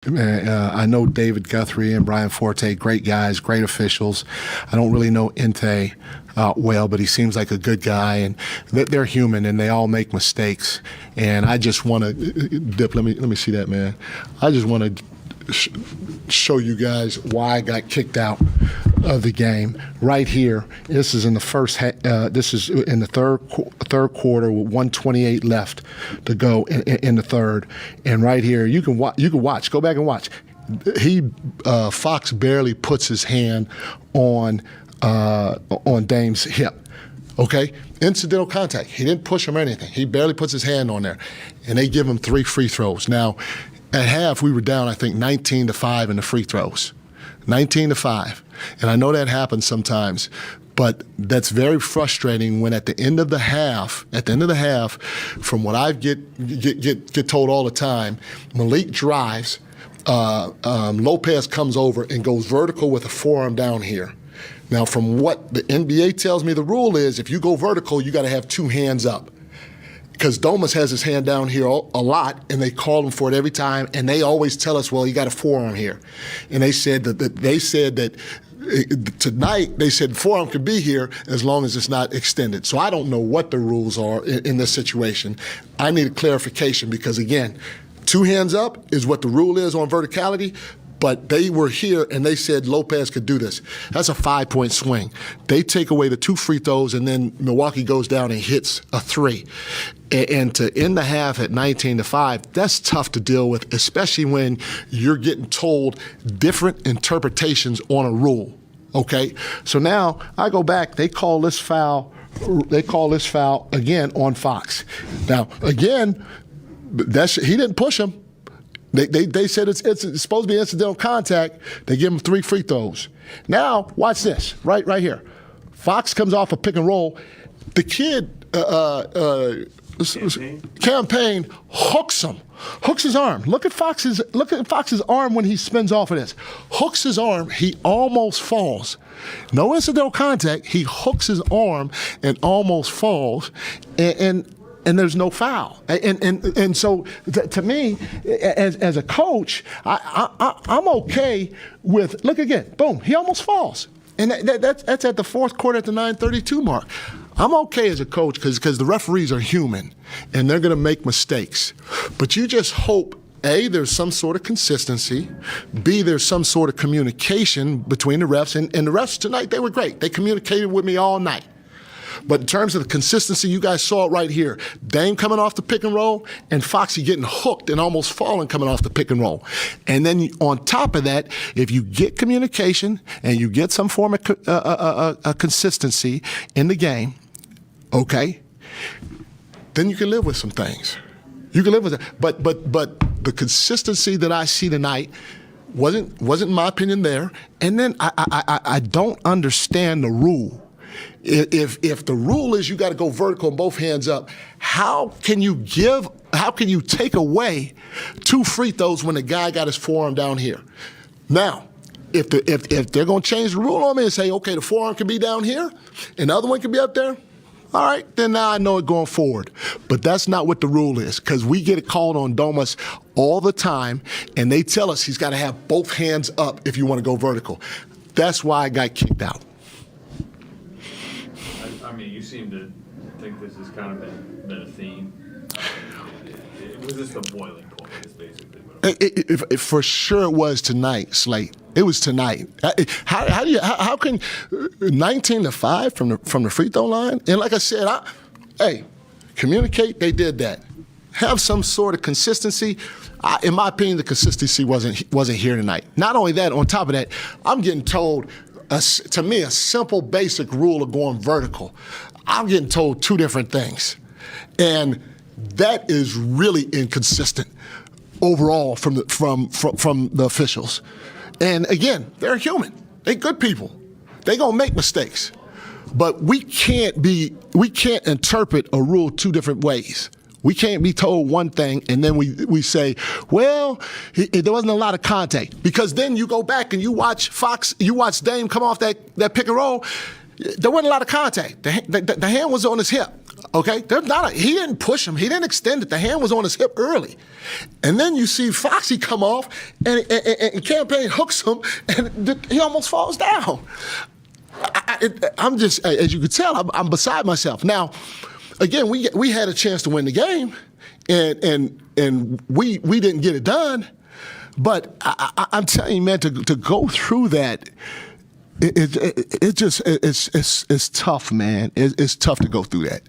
Man, I know David Guthrie and Brian Forte, great guys, great officials. I don't really know Inte well, but he seems like a good guy, and they're human, and they all make mistakes. And I just want to, Dip, let me see that, man. I just want to show you guys why I got kicked out of the game right here. This is in the this is in the third quarter with 1:28 left to go in the third, and right here you can watch. Go back and watch. Fox barely puts his hand on Dame's hip. Okay, incidental contact. He didn't push him or anything. He barely puts his hand on there, and they give him 3 free throws. Now, at half, we were down, I think, 19-5 in the free throws. 19-5. And I know that happens sometimes, but that's very frustrating when at the end of the half, from what I get told all the time, Malik drives, Lopez comes over and goes vertical with a forearm down here. Now, from what the NBA tells me, the rule is if you go vertical, you got to have 2 hands up. Because Domas has his hand down here a lot, and they call him for it every time, and they always tell us, well, you got a forearm here. And they said that tonight, they said forearm could be here as long as it's not extended. So I don't know what the rules are in this situation. I need a clarification because, again, 2 hands up is what the rule is on verticality, but they were here and they said Lopez could do this. That's a 5-point swing. They take away the 2 free throws, and then Milwaukee goes down and hits a 3. And to end the half at 19-5, that's tough to deal with, especially when you're getting told different interpretations on a rule. Okay? So now I go back, they call this foul again on Fox. Now, again, he didn't push him. They said it's supposed to be incidental contact. They give him 3 free throws. Now, watch this, right here. Fox comes off a pick and roll. The kid, Campaign hooks him, hooks his arm. Look at Fox's arm when he spins off of this. Hooks his arm, he almost falls. No incidental contact, he hooks his arm and almost falls, and there's no foul. And so to me, as a coach, I'm okay with, look again, boom, he almost falls. And that's at the fourth quarter at the 9:32 mark. I'm okay as a coach because the referees are human and they're going to make mistakes. But you just hope, A, there's some sort of consistency, B, there's some sort of communication between the refs. And the refs tonight, they were great. They communicated with me all night. But in terms of the consistency, you guys saw it right here. Dame coming off the pick and roll and Foxy getting hooked and almost falling coming off the pick and roll. And then on top of that, if you get communication and you get some form of consistency in the game, okay, then you can live with some things. You can live with it. But the consistency that I see tonight wasn't in my opinion there. And then I don't understand the rule. If the rule is you got to go vertical and both hands up, how can you take away 2 free throws when the guy got his forearm down here? Now, if they're going to change the rule on me and say, okay, the forearm can be down here and the other one can be up there, all right, then now I know it going forward. But that's not what the rule is, because we get it called on Domas all the time, and they tell us he's got to have both hands up if you want to go vertical. That's why I got kicked out. I mean, you seem to think this has kind of been a theme. Was this the boiling point, is basically what it for sure it was tonight, Slate. It was tonight. How can 19-5 from the free throw line? And like I said, communicate. They did that. Have some sort of consistency. In my opinion, the consistency wasn't here tonight. Not only that, on top of that, I'm getting told, to me, a simple, basic rule of going vertical. I'm getting told 2 different things, and that is really inconsistent overall from the officials. And again, they're human. They're good people. They're gonna make mistakes, but we can't interpret a rule 2 different ways. We can't be told one thing and then we say, well, there wasn't a lot of contact, because then you go back and you watch Dame come off that pick and roll. there wasn't a lot of contact. The hand was on his hip. Okay, he didn't push him. He didn't extend it. The hand was on his hip early, and then you see Foxy come off, and Campaign hooks him, and he almost falls down. I'm just, as you can tell, I'm beside myself. Now, again, we had a chance to win the game, and we didn't get it done. But I'm telling you, man, to go through that, it's tough, man. It's tough to go through that.